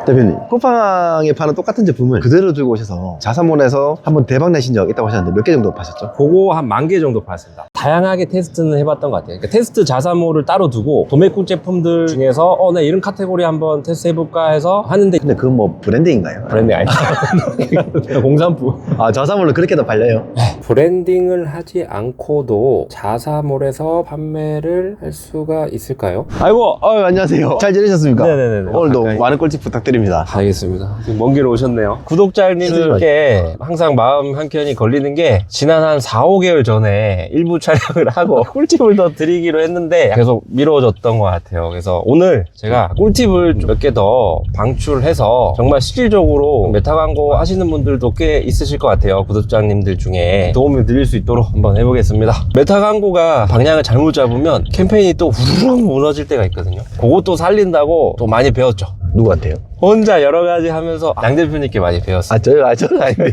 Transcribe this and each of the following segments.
대표님, 쿠팡에 파는 똑같은 제품을 그대로 들고 오셔서 자사몰에서 한번 대박 내신 적 있다고 하셨는데 몇 개 정도 파셨죠? 그거 한 10,000개 정도 팔았습니다. 다양하게 테스트는 해봤던 것 같아요. 그러니까 테스트 자사몰을 따로 두고 도매국 제품들 중에서 나 이런 카테고리 한번 테스트 해볼까 해서 하는데 근데 그건 뭐 브랜딩인가요? 브랜딩 아니죠. 공산품. 아, 자사몰로 그렇게도 팔려요? 브랜딩을 하지 않고도 자사몰에서 판매를 할 수가 있을까요? 아이고, 안녕하세요. 잘 지내셨습니까? 네네네. 오늘도 가까이. 많은 꿀팁 부탁드립니다. 알겠습니다. 지금 먼 길 오셨네요. 구독자님들께 항상 마음 한켠이 걸리는 게 지난 한 4, 5개월 전에 일부 촬영을 하고 꿀팁을 더 드리기로 했는데 계속 미뤄졌던 것 같아요. 그래서 오늘 제가 꿀팁을 몇 개 더 방출해서 정말 실질적으로 메타 광고 하시는 분들도 꽤 있으실 것 같아요. 구독자님들 중에 도움을 드릴 수 있도록 한번 해보겠습니다. 메타 광고가 방향을 잘못 잡으면 캠페인이 또 후루룩 무너질 때가 있거든요. 그것도 살린다고 또 많이 배웠죠. 누구한테요? 혼자 여러 가지 하면서 양 대표님께 많이 배웠어요. 저는 아닌데요.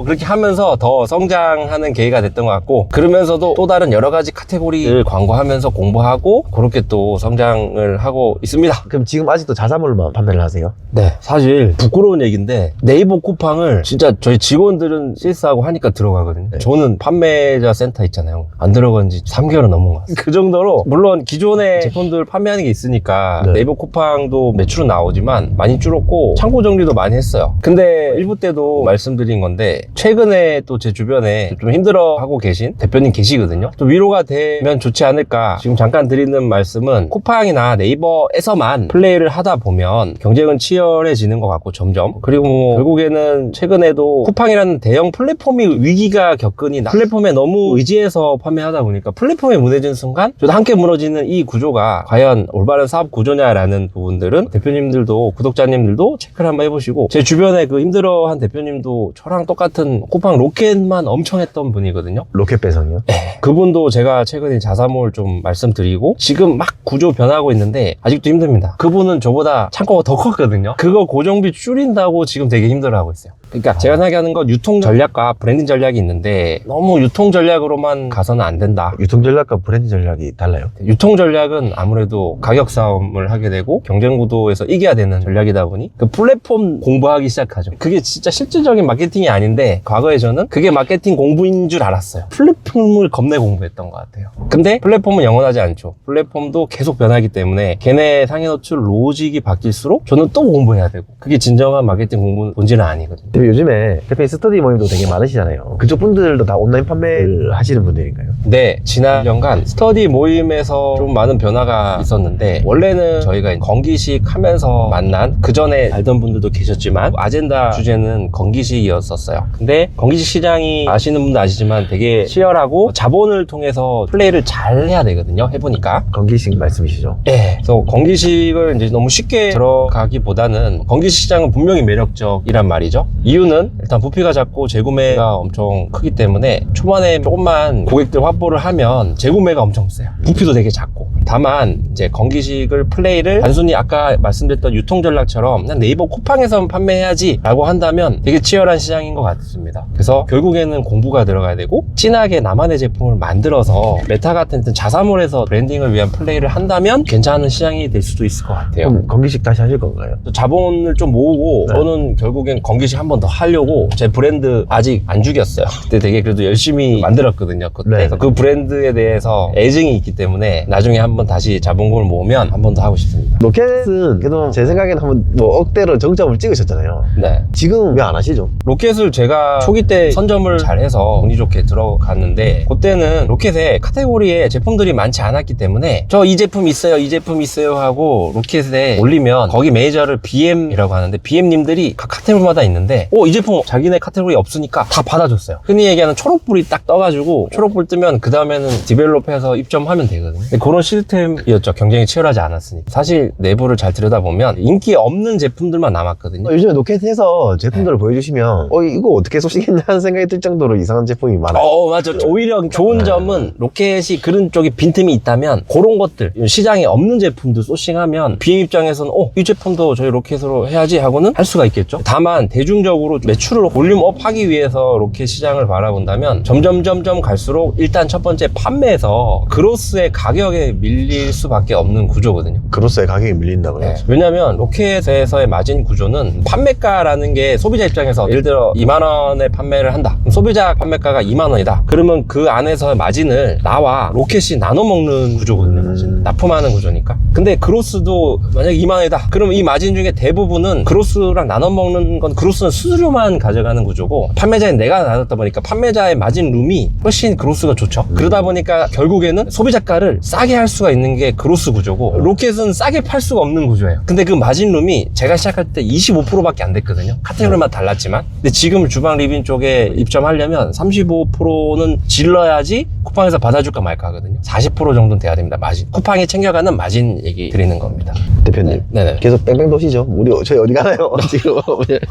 그렇게 하면서 더 성장하는 계기가 됐던 것 같고, 그러면서도 또 다른 여러 가지 카테고리를 광고하면서 공부하고 그렇게 또 성장을 하고 있습니다. 그럼 지금 아직도 자사몰만 판매를 하세요? 네, 사실 부끄러운 얘기인데 네이버 쿠팡을 진짜 저희 직원들은 실수하고 하니까 들어가거든요. 저는 판매자 센터 있잖아요. 안 들어간 지 3개월은 넘은 것 같아요. 그 정도로 물론 기존의 제품들 판매하는 게 있으니까 네이버 쿠팡도 매출은 나오지만 많이 줄었고 창고 정리도 많이 했어요. 근데 일부 때도 말씀드린 건데 최근에 또 제 주변에 좀 힘들어하고 계신 대표님 계시거든요. 좀 위로가 되면 좋지 않을까. 지금 잠깐 드리는 말씀은 쿠팡이나 네이버에서만 플레이를 하다 보면 경쟁은 치열해지는 것 같고 점점, 그리고 뭐 결국에는 최근에도 쿠팡이라는 대형 플랫폼이 위기가 겪으니 플랫폼에 너무 의지해서 판매하다 보니까 플랫폼이 무너지는 순간 저도 함께 무너지는 이 구조가 과연 올바른 사업 구조냐라는 부분들은 대표님들도 구독자님들도 체크를 한번 해보시고, 제 주변에 그 힘들어한 대표님도 저랑 똑같은 쿠팡 로켓만 엄청 했던 분이거든요. 로켓 배송이요? 네. 그분도 제가 최근에 자사몰 좀 말씀드리고 지금 막 구조 변하고 있는데 아직도 힘듭니다. 그분은 저보다 창고가 더 컸거든요. 그거 고정비 줄인다고 지금 되게 힘들어하고 있어요. 그러니까 제가 생각하는 건 유통 전략과 브랜딩 전략이 있는데 너무 유통 전략으로만 가서는 안 된다. 유통 전략과 브랜드 전략이 달라요? 유통 전략은 아무래도 가격 싸움을 하게 되고 경쟁 구도에서 이겨야 되는 전략이다 보니 그 플랫폼 공부하기 시작하죠. 그게 진짜 실질적인 마케팅이 아닌데 과거에 저는 그게 마케팅 공부인 줄 알았어요. 플랫폼을 겁내 공부했던 것 같아요. 근데 플랫폼은 영원하지 않죠. 플랫폼도 계속 변하기 때문에 걔네 상위 노출 로직이 바뀔수록 저는 또 공부해야 되고, 그게 진정한 마케팅 공부 본질은 아니거든요. 요즘에 대표님 스터디 모임도 되게 많으시잖아요. 그쪽 분들도 다 온라인 판매를 하시는 분들인가요? 네, 지난 년간 스터디 모임에서 좀 많은 변화가 있었는데, 원래는 저희가 건기식 하면서 만난, 그 전에 알던 분들도 계셨지만 아젠다 주제는 건기식이었었어요. 근데 건기식 시장이 아시는 분도 아시지만 되게 치열하고 자본을 통해서 플레이를 잘 해야 되거든요. 해보니까. 건기식 말씀이시죠? 네. 그래서 건기식을 이제 너무 쉽게 들어가기보다는 건기식 시장은 분명히 매력적이란 말이죠. 이유는 일단 부피가 작고 재구매가 엄청 크기 때문에 초반에 조금만 고객들 확보를 하면 재구매가 엄청 세요. 부피도 되게 작고. 다만 이제 건기식을 플레이를 단순히 아까 말씀드렸던 유통 전략처럼 그냥 네이버 쿠팡에서만 판매해야지 라고 한다면 되게 치열한 시장인 것 같습니다. 그래서 결국에는 공부가 들어가야 되고 진하게 나만의 제품을 만들어서 메타 같은 자사몰에서 브랜딩을 위한 플레이를 한다면 괜찮은 시장이 될 수도 있을 것 같아요. 그럼 건기식 다시 하실 건가요? 자본을 좀 모으고 저는 결국엔 건기식 한 번 더 하려고 제 브랜드 아직 안 죽였어요. 그때 되게 그래도 열심히 만들었거든요. 그때. 그래서 그 브랜드에 대해서 애증이 있기 때문에 나중에 한번 다시 자본금을 모으면 한 번 더 하고 싶습니다. 로켓은 그래도 제 생각에는 한번 뭐 억대로 정점을 찍으셨잖아요. 네. 지금 왜 안 하시죠? 로켓을 제가 초기 때 선점을 잘해서 운이 좋게 들어갔는데, 그때는 로켓에 카테고리에 제품들이 많지 않았기 때문에 저 이 제품 있어요, 이 제품 있어요 하고 로켓에 올리면 거기 매니저를 BM이라고 하는데 BM님들이 각 카테고리마다 있는데 이 제품 자기네 카테고리 없으니까 다 받아줬어요. 흔히 얘기하는 초록불이 딱 떠가지고 초록불 뜨면 그 다음에는 디벨롭해서 입점하면 되거든요. 근데 그런 시스템이었죠. 경쟁이 치열하지 않았으니까. 사실 내부를 잘 들여다보면 인기 없는 제품들만 남았거든요. 요즘에 로켓에서 제품들을 보여주시면 이거 어떻게 소싱했냐는 생각이 들 정도로 이상한 제품이 많아요. 맞아. 오히려 좋은 점은 로켓이 그런 쪽에 빈틈이 있다면 그런 것들, 시장에 없는 제품들 소싱하면 BM 입장에서는 이 제품도 저희 로켓으로 해야지 하고는 할 수가 있겠죠. 다만 대중적으로 장기적으로 매출을 볼륨업 하기 위해서 로켓 시장을 바라본다면 점점 갈수록 일단 첫 번째 판매에서 그로스의 가격에 밀릴 수밖에 없는 구조거든요. 그로스의 가격이 밀린다고요? 네. 왜냐면 로켓에서의 마진 구조는 판매가라는 게 소비자 입장에서 예를 들어 2만원에 판매를 한다. 그럼 소비자 판매가가 2만원이다. 그러면 그 안에서 마진을 나와 로켓이 나눠 먹는 구조거든요. 납품하는 구조니까. 근데 그로스도 만약에 2만원이다. 그러면 이 마진 중에 대부분은 그로스랑 나눠 먹는 건 그로스는 수수료만 가져가는 구조고 판매자인 내가 나눴다 보니까 판매자의 마진 룸이 훨씬 그로스가 좋죠. 그러다 보니까 결국에는 소비자가를 싸게 할 수가 있는 게 그로스 구조고 로켓은 싸게 팔 수가 없는 구조예요. 근데 그 마진 룸이 제가 시작할 때 25%밖에 안 됐거든요. 카테고리마다 달랐지만. 근데 지금 주방 리빙 쪽에 입점하려면 35%는 질러야지 쿠팡에서 받아줄까 말까 하거든요. 40% 정도는 돼야 됩니다. 마진. 쿠팡이 챙겨가는 마진 얘기 드리는 겁니다. 대표님. 네네. 계속 뺑뺑 도시죠. 저희 어디 가나요? 지금.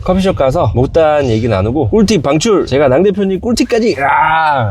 커피숍 가서 못다한 얘기 나누고 꿀팁 방출, 제가 낭 대표님 꿀팁까지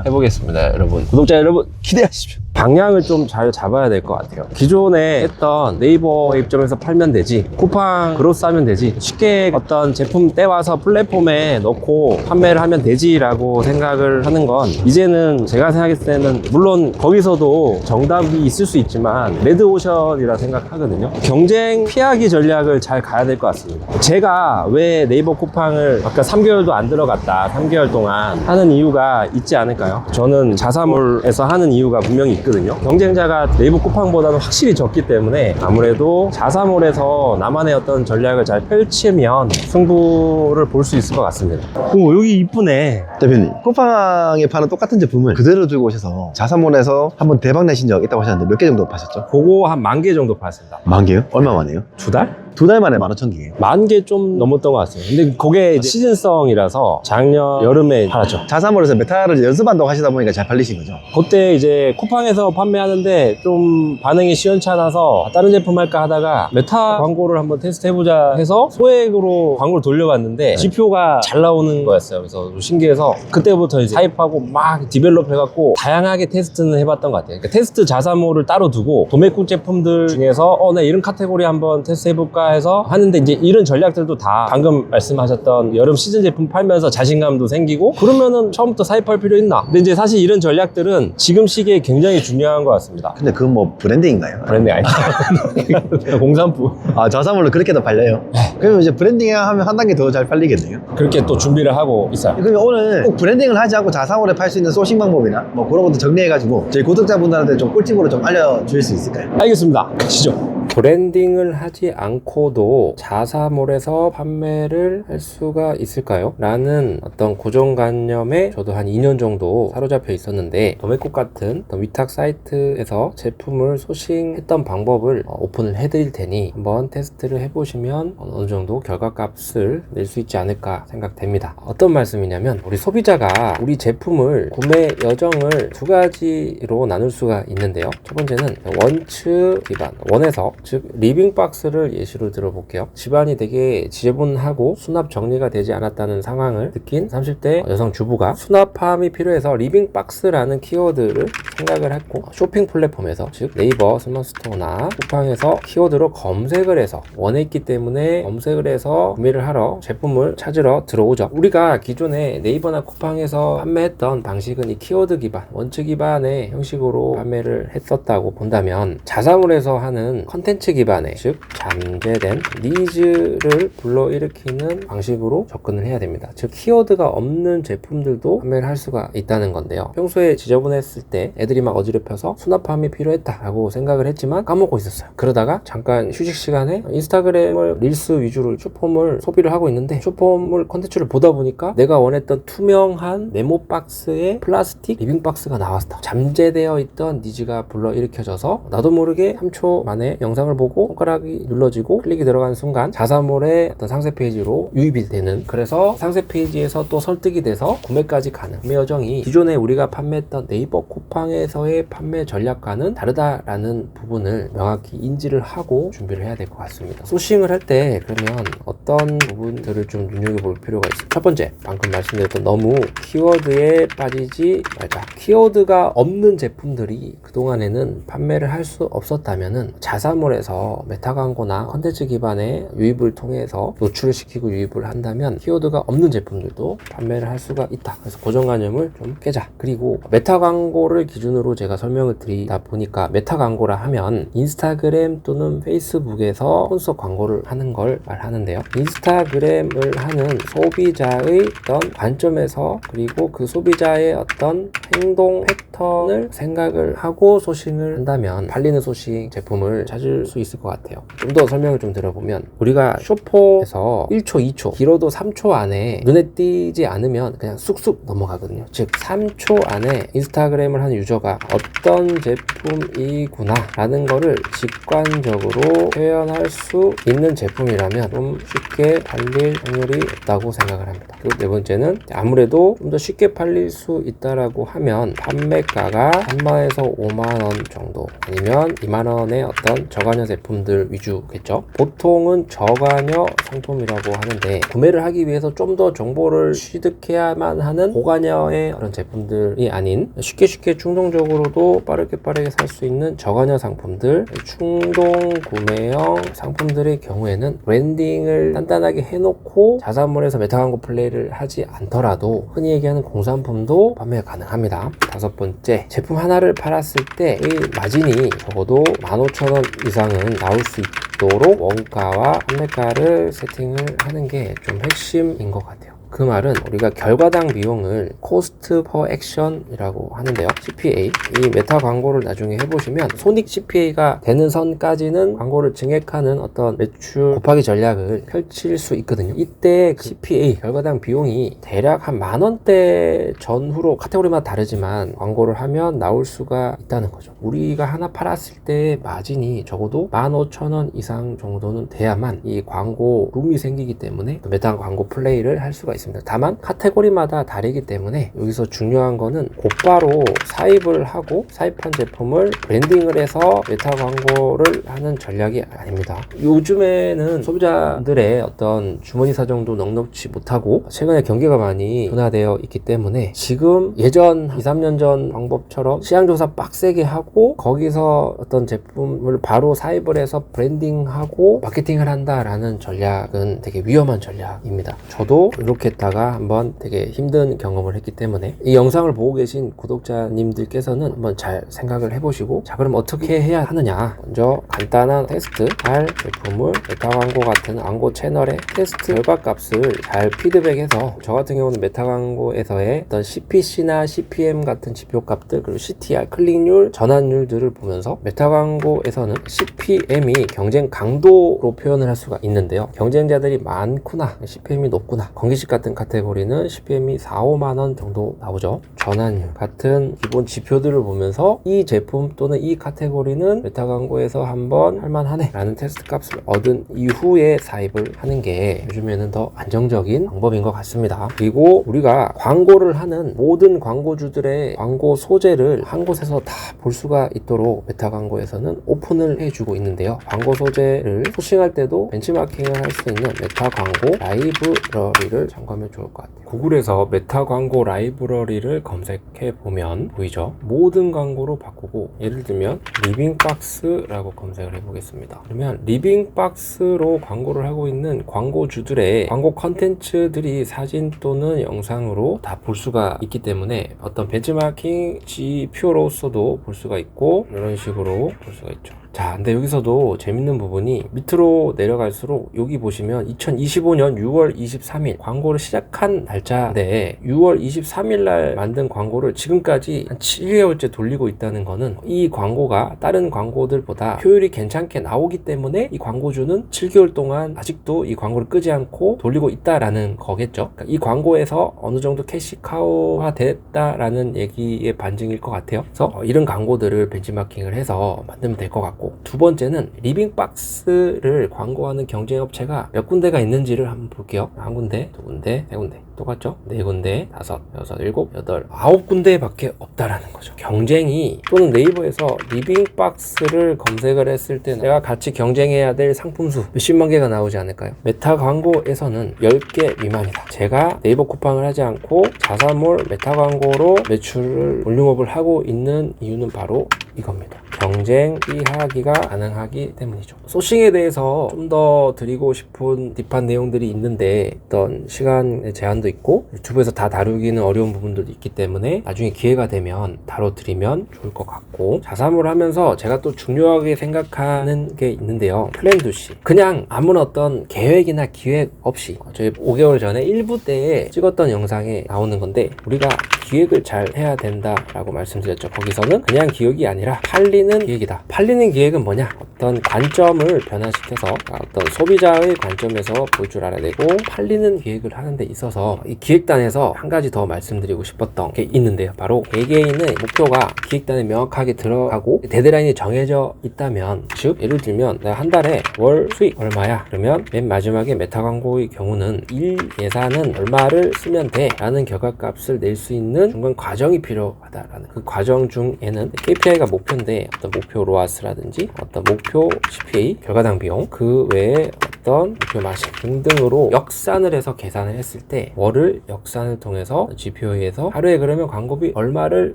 해보겠습니다. 여러분, 구독자 여러분 기대하십시오. 방향을 좀 잘 잡아야 될 것 같아요. 기존에 했던 네이버 입점해서 팔면 되지, 쿠팡 그로스 하면 되지, 쉽게 어떤 제품 떼와서 플랫폼에 넣고 판매를 하면 되지라고 생각을 하는 건 이제는 제가 생각했을 때는 물론 거기서도 정답이 있을 수 있지만 레드오션이라 생각하거든요. 경쟁 피하기 전략을 잘 가야 될 것 같습니다. 제가 왜 네이버 쿠팡을 아까 3개월도 안 들어갔다 3개월 동안 하는 이유가 있지 않을까요? 저는 자사몰에서 하는 이유가 분명히 있거든요. 경쟁자가 네이버 쿠팡보다는 확실히 적기 때문에 아무래도 자사몰에서 나만의 어떤 전략을 잘 펼치면 승부를 볼 수 있을 것 같습니다. 오, 여기 이쁘네. 대표님, 쿠팡에 파는 똑같은 제품을 그대로 들고 오셔서 자사몰에서 한번 대박 내신 적 있다고 하셨는데 몇 개 정도 파셨죠? 그거 한 10,000개 정도 팔았습니다. 10,000개요? 얼마 만에요? 2달? 2달 만에 15,000개예요. 10,000개 좀 넘었던 것 같습니다. 근데 그게 이제 시즌성이라서 작년 여름에 팔았죠. 자사몰에서 메타를 연습한다고 하시다 보니까 잘 팔리신 거죠? 그때 이제 쿠팡에서 판매하는데 좀 반응이 시원찮아서 다른 제품 할까 하다가 메타 광고를 한번 테스트 해보자 해서 소액으로 광고를 돌려봤는데 지표가 잘 나오는 거였어요. 그래서 신기해서 그때부터 이제 사입하고 막 디벨롭 해갖고 다양하게 테스트는 해봤던 것 같아요. 그러니까 테스트 자사몰을 따로 두고 도매국 제품들 중에서 나 이런 카테고리 한번 테스트 해볼까 해서 하는데 이제 이런 전략들도 다 방금 말씀하셨던 여름 시즌 제품 팔면서 자신감도 생기고 그러면은 처음부터 사입할 필요 있나? 근데 이제 사실 이런 전략들은 지금 시기에 굉장히 중요한 것 같습니다. 근데 그건 뭐 브랜딩인가요? 브랜딩 아니죠. 공산품. 아, 자사몰로 그렇게도 팔려요? 그러면 이제 브랜딩 하면 한 단계 더 잘 팔리겠네요? 그렇게 또 준비를 하고 있어요. 그러면 오늘 꼭 브랜딩을 하지 않고 자사몰에 팔 수 있는 소싱 방법이나 뭐 그런 것도 정리해가지고 저희 구독자분들한테 좀 꿀팁으로 좀 알려주실 수 있을까요? 알겠습니다. 가시죠. 브랜딩을 하지 않고도 자사몰에서 판매를 할 수가 있을까요? 라는 어떤 고정관념에 저도 한 2년 정도 사로잡혀 있었는데 도매국 같은 위탁 사이트에서 제품을 소싱했던 방법을 오픈을 해드릴 테니 한번 테스트를 해보시면 어느 정도 결과값을 낼 수 있지 않을까 생각됩니다. 어떤 말씀이냐면 우리 소비자가 우리 제품을 구매 여정을 두 가지로 나눌 수가 있는데요. 첫 번째는 원츠 기반, 원에서 즉 리빙박스를 예시로 들어볼게요. 집안이 되게 지저분하고 수납 정리가 되지 않았다는 상황을 느낀 30대 여성 주부가 수납함이 필요해서 리빙박스라는 키워드를 생각을 했고 쇼핑 플랫폼에서 즉 네이버 스마트스토어나 쿠팡에서 키워드로 검색을 해서 원했기 때문에 검색을 해서 구매를 하러 제품을 찾으러 들어오죠. 우리가 기존에 네이버나 쿠팡에서 판매했던 방식은 이 키워드 기반, 원츠 기반의 형식으로 판매를 했었다고 본다면 자사몰에서 하는 컨텐츠 기반의 즉 잠재된 니즈를 불러일으키는 방식으로 접근을 해야 됩니다. 즉 키워드가 없는 제품들도 판매를 할 수가 있다는 건데요. 평소에 지저분했을 때 애들이 막 어지럽혀서 수납함이 필요했다라고 생각을 했지만 까먹고 있었어요. 그러다가 잠깐 휴식 시간에 인스타그램을 릴스 위주로 숏폼을 소비를 하고 있는데 숏폼을 컨텐츠를 보다 보니까 내가 원했던 투명한 네모 박스에 플라스틱 리빙 박스가 나왔다. 잠재되어 있던 니즈가 불러일으켜져서 나도 모르게 3초 만에 영상을 보고 손가락이 눌러지고 클릭이 들어가는 순간 자사몰의 어떤 상세 페이지로 유입이 되는, 그래서 상세 페이지에서 또 설득이 돼서 구매까지 가는 구매 여정이 기존에 우리가 판매했던 네이버 쿠팡에서의 판매 전략과는 다르다라는 부분을 명확히 인지를 하고 준비를 해야 될 것 같습니다. 소싱을 할 때 그러면 어떤 부분들을 좀 눈여겨볼 필요가 있어요. 첫 번째, 방금 말씀드렸던 너무 키워드에 빠지지 말자. 키워드가 없는 제품들이 그동안에는 판매를 할 수 없었다면은 자사몰 자사몰에서 메타 광고나 컨텐츠 기반의 유입을 통해서 노출을 시키고 유입을 한다면 키워드가 없는 제품들도 판매를 할 수가 있다. 그래서 고정관념을 좀 깨자. 그리고 메타 광고를 기준으로 제가 설명을 드리다 보니까 메타 광고라 하면 인스타그램 또는 페이스북에서 스폰서 광고를 하는 걸 말하는데요. 인스타그램을 하는 소비자의 어떤 관점에서 그리고 그 소비자의 어떤 행동 패턴을 생각을 하고 소싱을 한다면 팔리는 소싱 제품을 찾을 수 있을 것 같아요. 좀 더 설명을 좀 들어보면 우리가 쇼퍼에서 1초, 2초, 길어도 3초 안에 눈에 띄지 않으면 그냥 쑥쑥 넘어가거든요. 즉 3초 안에 인스타그램을 하는 유저가 어떤 제품이구나 라는 거를 직관적으로 표현할 수 있는 제품이라면 좀 쉽게 팔릴 확률이 높다고 생각을 합니다. 그리고 네 번째는 아무래도 좀 더 쉽게 팔릴 수 있다라고 하면 판매가가 3만원에서 5만원 정도 아니면 2만원의 어떤 저가녀 제품들 위주겠죠. 보통은 저가녀 상품이라고 하는데 구매를 하기 위해서 좀 더 정보를 취득해야만 하는 고가녀의 그런 제품들이 아닌 쉽게 충동적으로도 빠르게 살 수 있는 저가녀 상품들, 충동 구매형 상품들의 경우에는 브랜딩을 단단하게 해놓고 자사몰에서 메타 광고 플레이를 하지 않더라도 흔히 얘기하는 공산품도 판매가 가능합니다. 다섯 번째, 제품 하나를 팔았을 때의 마진이 적어도 15,000원 이상은 나올 수 있도록 원가와 판매가를 세팅을 하는 게 좀 핵심인 것 같아요. 그 말은 우리가 결과당 비용을 코스트 퍼 액션이라고 하는데요. CPA, 이 메타 광고를 나중에 해보시면 손익 CPA가 되는 선까지는 광고를 증액하는 어떤 매출 곱하기 전략을 펼칠 수 있거든요. 이때 그 CPA, 결과당 비용이 대략 한 10,000원대 전후로 카테고리마다 다르지만 광고를 하면 나올 수가 있다는 거죠. 우리가 하나 팔았을 때 마진이 적어도 15,000원 이상 정도는 돼야만 이 광고 룸이 생기기 때문에 메타 광고 플레이를 할 수가 있습니다. 다만 카테고리마다 다르기 때문에 여기서 중요한 거는 곧바로 사입을 하고 사입한 제품을 브랜딩을 해서 메타 광고를 하는 전략이 아닙니다. 요즘에는 소비자들의 어떤 주머니 사정도 넉넉지 못하고 최근에 경기가 많이 둔화되어 있기 때문에 지금 예전 2, 3년 전 방법처럼 시장조사 빡세게 하고 거기서 어떤 제품을 바로 사입을 해서 브랜딩하고 마케팅을 한다라는 전략은 되게 위험한 전략입니다. 저도 이렇게 했다가 한번 되게 힘든 경험을 했기 때문에 이 영상을 보고 계신 구독자님들께서는 한번 잘 생각을 해보시고, 자 그럼 어떻게 해야 하느냐. 먼저 간단한 테스트, 잘 제품을 메타 광고 같은 광고 채널의 테스트 결과값을 잘 피드백해서, 저 같은 경우는 메타 광고에서의 어떤 CPC나 CPM 같은 지표값들, 그리고 CTR, 클릭률, 전환율들을 보면서 메타 광고에서는 CPM이 경쟁 강도로 표현을 할 수가 있는데요. 경쟁자들이 많구나, CPM이 높구나. 건기식 같은 카테고리는 CPM이 4, 5만원 정도 나오죠. 전환율 같은 기본 지표들을 보면서 이 제품 또는 이 카테고리는 메타 광고에서 한번 할만하네 라는 테스트 값을 얻은 이후에 사입을 하는 게 요즘에는 더 안정적인 방법인 것 같습니다. 그리고 우리가 광고를 하는 모든 광고주들의 광고 소재를 한 곳에서 다 볼 수가 있도록 메타 광고에서는 오픈을 해주고 있는데요. 광고 소재를 소싱할 때도 벤치마킹을 할 수 있는 메타 광고 라이브러리를 참고하면 좋을 것 같아요. 구글에서 메타 광고 라이브러리를 검색해 보면 보이죠? 모든 광고로 바꾸고, 예를 들면 리빙박스라고 검색을 해보겠습니다. 그러면 리빙박스로 광고를 하고 있는 광고주들의 광고 컨텐츠들이 사진 또는 영상으로 다 볼 수가 있기 때문에 어떤 벤치마킹 지표로서도 볼 수가 있고, 이런 식으로 볼 수가 있죠. 자, 근데 여기서도 재밌는 부분이 밑으로 내려갈수록 여기 보시면 2025년 6월 23일 광고를 시작한 날짜인데 6월 23일 날 만든 광고를 지금까지 한 7개월째 돌리고 있다는 거는 이 광고가 다른 광고들보다 효율이 괜찮게 나오기 때문에 이 광고주는 7개월 동안 아직도 이 광고를 끄지 않고 돌리고 있다라는 거겠죠. 그러니까 이 광고에서 어느 정도 캐시카우가 됐다라는 얘기의 반증일 것 같아요. 그래서 이런 광고들을 벤치마킹을 해서 만들면 될 것 같고, 두 번째는 리빙박스를 광고하는 경쟁업체가 몇 군데가 있는지를 한번 볼게요. 한 군데, 두 군데, 세 군데. 똑같죠? 네 군데, 다섯, 여섯, 일곱, 여덟, 9군데밖에 없다라는 거죠. 경쟁이, 또는 네이버에서 리빙박스를 검색을 했을 때 내가 같이 경쟁해야 될 상품수 몇십만 개가 나오지 않을까요? 메타 광고에서는 10개 미만이다. 제가 네이버 쿠팡을 하지 않고 자사몰 메타 광고로 매출을 볼륨업을 하고 있는 이유는 바로 이겁니다. 경쟁이 하기가 가능하기 때문이죠. 소싱에 대해서 좀 더 드리고 싶은 딥한 내용들이 있는데 어떤 시간의 제한도 있고 유튜브에서 다 다루기는 어려운 부분들도 있기 때문에 나중에 기회가 되면 다뤄드리면 좋을 것 같고, 자사몰 하면서 제가 또 중요하게 생각하는 게 있는데요. 플랜 두시. 그냥 아무런 어떤 계획이나 기획 없이 저희 5개월 전에 1부 때에 찍었던 영상에 나오는 건데, 우리가 기획을 잘 해야 된다라고 말씀드렸죠. 거기서는 그냥 기획이 아니라 팔리는 기획이다. 팔리는 기획은 뭐냐? 어떤 관점을 변화시켜서 어떤 소비자의 관점에서 볼 줄 알아야 되고, 팔리는 기획을 하는 데 있어서 이 기획단에서 한 가지 더 말씀드리고 싶었던 게 있는데요. 바로 개개인의 목표가 기획단에 명확하게 들어가고 데드라인이 정해져 있다면, 즉 예를 들면 내가 한 달에 월 수익 얼마야? 그러면 맨 마지막에 메타 광고의 경우는 일 예산은 얼마를 쓰면 돼? 라는 결과값을 낼 수 있는 중간 과정이 필요하다라는, 그 과정 중에는 KPI가 목표인데 어떤 목표 로아스라든지 어떤 목표 CPA, 결과당 비용, 그 외에 어떤 목표 마진 등등으로 역산을 해서 계산을 했을 때 월을 역산을 통해서 GPO에서 하루에 그러면 광고비 얼마를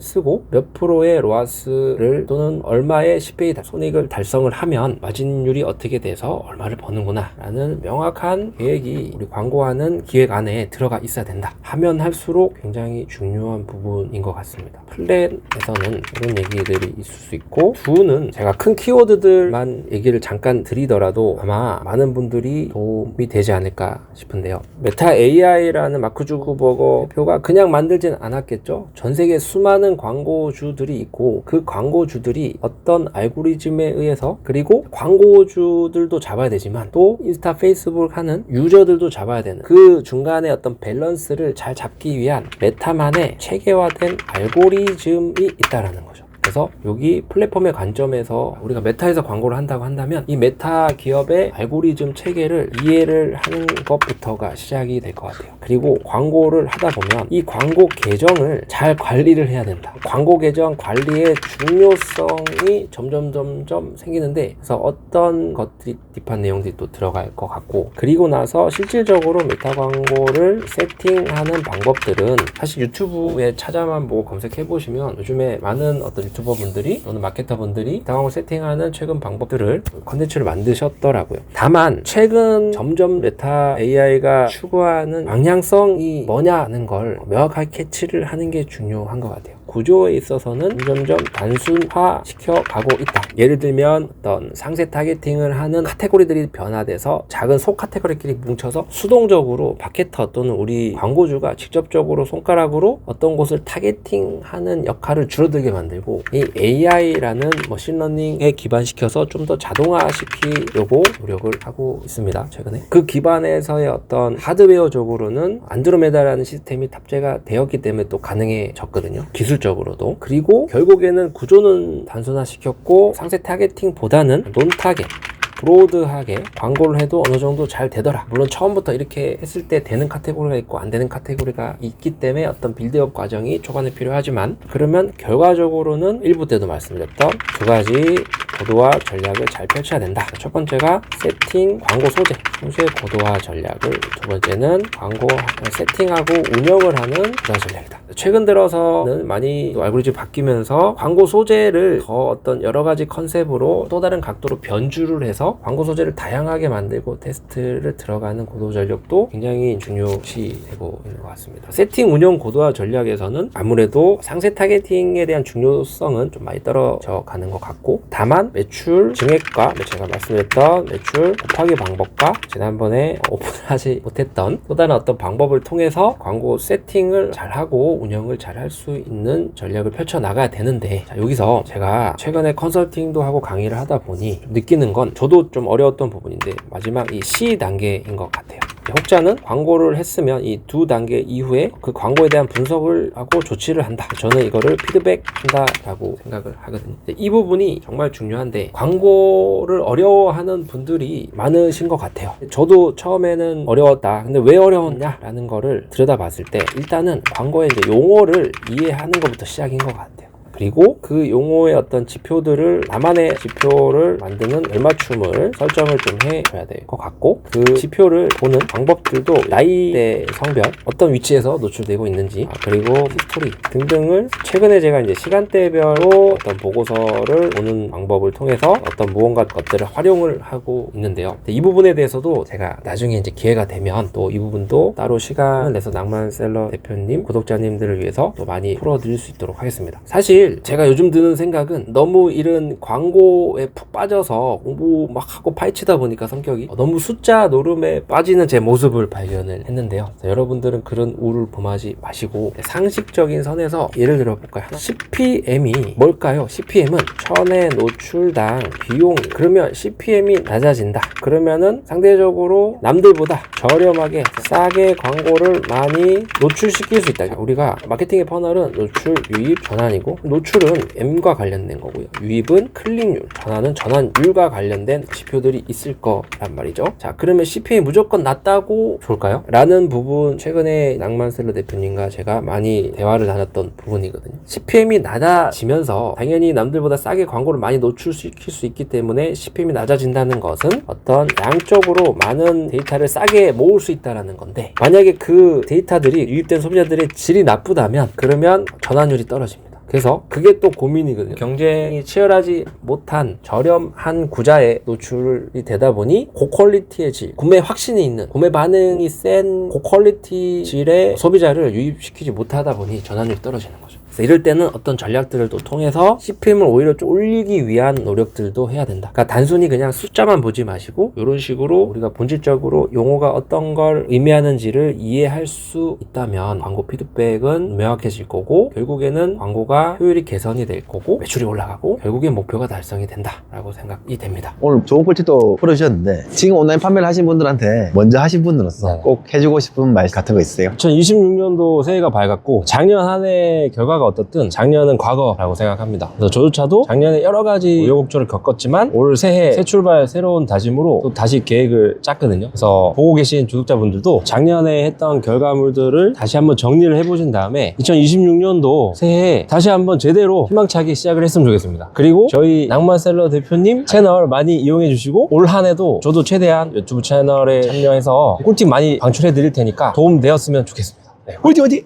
쓰고 몇 프로의 로아스를 또는 얼마의 CPA 손익을 달성을 하면 마진율이 어떻게 돼서 얼마를 버는구나 라는 명확한 계획이 우리 광고하는 기획 안에 들어가 있어야 된다 하면 할수록 굉장히 중요한 부분인 것 같습니다. 플랜에서는 이런 얘기들이 있을 수 있고, 두는 제가 큰 키워드들만 얘기를 잠깐 드리더라도 아마 많은 분들이 도움이 되지 않을까 싶은데요. 메타 AI라는 마크 주커버거 대표가 그냥 만들진 않았겠죠. 전 세계 수많은 광고주들이 있고, 그 광고주들이 어떤 알고리즘에 의해서, 그리고 광고주들도 잡아야 되지만 또 인스타 페이스북 하는 유저들도 잡아야 되는, 그 중간에 어떤 밸런스를 잘 잡기 위한 메타만의 체계화된 알고리즘이 있다라는 거죠. 그래서 여기 플랫폼의 관점에서 우리가 메타에서 광고를 한다고 한다면 이 메타 기업의 알고리즘 체계를 이해를 하는 것부터가 시작이 될 것 같아요. 그리고 광고를 하다 보면 이 광고 계정을 잘 관리를 해야 된다. 광고 계정 관리의 중요성이 점점 생기는데, 그래서 어떤 것들이 딥한 내용들이 또 들어갈 것 같고, 그리고 나서 실질적으로 메타 광고를 세팅하는 방법들은 사실 유튜브에 찾아만 보고 검색해 보시면 요즘에 많은 어떤 유튜버분들이 또는 마케터분들이 메타 세팅하는 최근 방법들을 컨텐츠를 만드셨더라고요. 다만 최근 점점 메타 AI가 추구하는 방향성이 뭐냐는 걸 명확하게 캐치를 하는 게 중요한 것 같아요. 구조에 있어서는 점점 단순화시켜 가고 있다. 예를 들면 어떤 상세 타겟팅을 하는 카테고리들이 변화돼서 작은 소 카테고리끼리 뭉쳐서 수동적으로 마케터 또는 우리 광고주가 직접적으로 손가락으로 어떤 곳을 타겟팅하는 역할을 줄어들게 만들고, 이 AI라는 머신러닝에 기반시켜서 좀 더 자동화시키려고 노력을 하고 있습니다. 최근에 그 기반에서의 어떤 하드웨어적으로는 안드로메다라는 시스템이 탑재가 되었기 때문에 또 가능해졌거든요. 기술적으로도. 그리고 결국에는 구조는 단순화시켰고 상세 타겟팅보다는 논 타겟, 브로드하게 광고를 해도 어느 정도 잘 되더라. 물론 처음부터 이렇게 했을 때 되는 카테고리가 있고 안 되는 카테고리가 있기 때문에 어떤 빌드업 과정이 초반에 필요하지만, 그러면 결과적으로는 1부 때도 말씀드렸던 두 가지 고도화 전략을 잘 펼쳐야 된다. 첫 번째가 세팅, 광고 소재 고도화 전략을, 두 번째는 광고 세팅하고 운영을 하는 고도화 전략이다. 최근 들어서는 많이 알고리즘이 바뀌면서 광고 소재를 더 어떤 여러 가지 컨셉으로 또 다른 각도로 변주를 해서 광고 소재를 다양하게 만들고 테스트를 들어가는 고도화 전략도 굉장히 중요시되고 있는 것 같습니다. 세팅, 운영, 고도화 전략에서는 아무래도 상세 타겟팅에 대한 중요성은 좀 많이 떨어져 가는 것 같고, 다만 매출 증액과 제가 말씀드렸던 매출 곱하기 방법과 지난번에 오픈하지 못했던 또 다른 어떤 방법을 통해서 광고 세팅을 잘하고 운영을 잘 할 수 있는 전략을 펼쳐나가야 되는데, 자, 여기서 제가 최근에 컨설팅도 하고 강의를 하다 보니 느끼는 건, 저도 좀 어려웠던 부분인데 마지막 이 C 단계인 것 같아요. 혹자는 광고를 했으면 이 두 단계 이후에 그 광고에 대한 분석을 하고 조치를 한다. 저는 이거를 피드백한다 라고 생각을 하거든요. 이 부분이 정말 중요한데 광고를 어려워하는 분들이 많으신 것 같아요. 저도 처음에는 어려웠다. 근데 왜 어려웠냐 라는 거를 들여다봤을 때 일단은 광고의 이제 용어를 이해하는 것부터 시작인 것 같아요. 그리고 그 용어의 어떤 지표들을 나만의 지표를 만드는 얼맞춤을 설정을 좀 해줘야 될 것 같고, 그 지표를 보는 방법들도 나이대, 성별, 어떤 위치에서 노출되고 있는지, 그리고 히스토리 등등을 최근에 제가 이제 시간대별로 어떤 보고서를 보는 방법을 통해서 어떤 무언가 것들을 활용을 하고 있는데요. 이 부분에 대해서도 제가 나중에 이제 기회가 되면 또 이 부분도 따로 시간을 내서 낭만셀러 대표님, 구독자님들을 위해서 또 많이 풀어드릴 수 있도록 하겠습니다. 사실 제가 요즘 드는 생각은 너무 이런 광고에 푹 빠져서 공부 막 하고 파헤치다 보니까 성격이 너무 숫자 노름에 빠지는 제 모습을 발견을 했는데요. 여러분들은 그런 우를 범하지 마시고 상식적인 선에서 예를 들어 볼까요? CPM이 뭘까요? CPM은 천의 노출당 비용. 그러면 CPM이 낮아진다. 그러면은 상대적으로 남들보다 저렴하게 싸게 광고를 많이 노출시킬 수 있다. 우리가 마케팅의 퍼널은 노출, 유입, 전환이고, 노출은 M과 관련된 거고요. 유입은 클릭률, 전환은 전환율과 관련된 지표들이 있을 거란 말이죠. 자, 그러면 CPM이 무조건 낮다고 좋을까요? 라는 부분, 최근에 낭만셀러 대표님과 제가 많이 대화를 나눴던 부분이거든요. CPM이 낮아지면서 당연히 남들보다 싸게 광고를 많이 노출시킬 수 있기 때문에 CPM이 낮아진다는 것은 어떤 양적으로 많은 데이터를 싸게 모을 수 있다는 건데, 만약에 그 데이터들이 유입된 소비자들의 질이 나쁘다면 그러면 전환율이 떨어집니다. 그래서 그게 또 고민이거든요. 경쟁이 치열하지 못한 저렴한 구자에 노출이 되다 보니 고퀄리티의 질, 구매 확신이 있는, 구매 반응이 센 고퀄리티 질의 소비자를 유입시키지 못하다 보니 전환율이 떨어지는 거죠. 이럴 때는 어떤 전략들을 또 통해서 CPM을 오히려 좀 올리기 위한 노력들도 해야 된다. 그러니까 단순히 그냥 숫자만 보지 마시고 이런 식으로 우리가 본질적으로 용어가 어떤 걸 의미하는지를 이해할 수 있다면 광고 피드백은 명확해질 거고, 결국에는 광고가 효율이 개선이 될 거고, 매출이 올라가고, 결국엔 목표가 달성이 된다라고 생각이 됩니다. 오늘 좋은 꿀팁도 풀어주셨는데, 지금 온라인 판매를 하신 분들한테 먼저 하신 분들로서 네. 꼭 해주고 싶은 말 같은 거 있으세요? 2026년도 새해가 밝았고, 작년 한 해 결과가 어떻든 작년은 과거라고 생각합니다. 그래서 저조차도 작년에 여러 가지 우여곡절을 겪었지만 올 새해 새 출발, 새로운 다짐으로 또 다시 계획을 짰거든요. 그래서 보고 계신 구독자분들도 작년에 했던 결과물들을 다시 한번 정리를 해보신 다음에 2026년도 새해에 다시 한번 제대로 희망차게 시작을 했으면 좋겠습니다. 그리고 저희 낭만셀러 대표님 채널 많이 이용해 주시고, 올 한 해도 저도 최대한 유튜브 채널에 참여해서 꿀팁 많이 방출해 드릴 테니까 도움 되었으면 좋겠습니다. 네. 어디?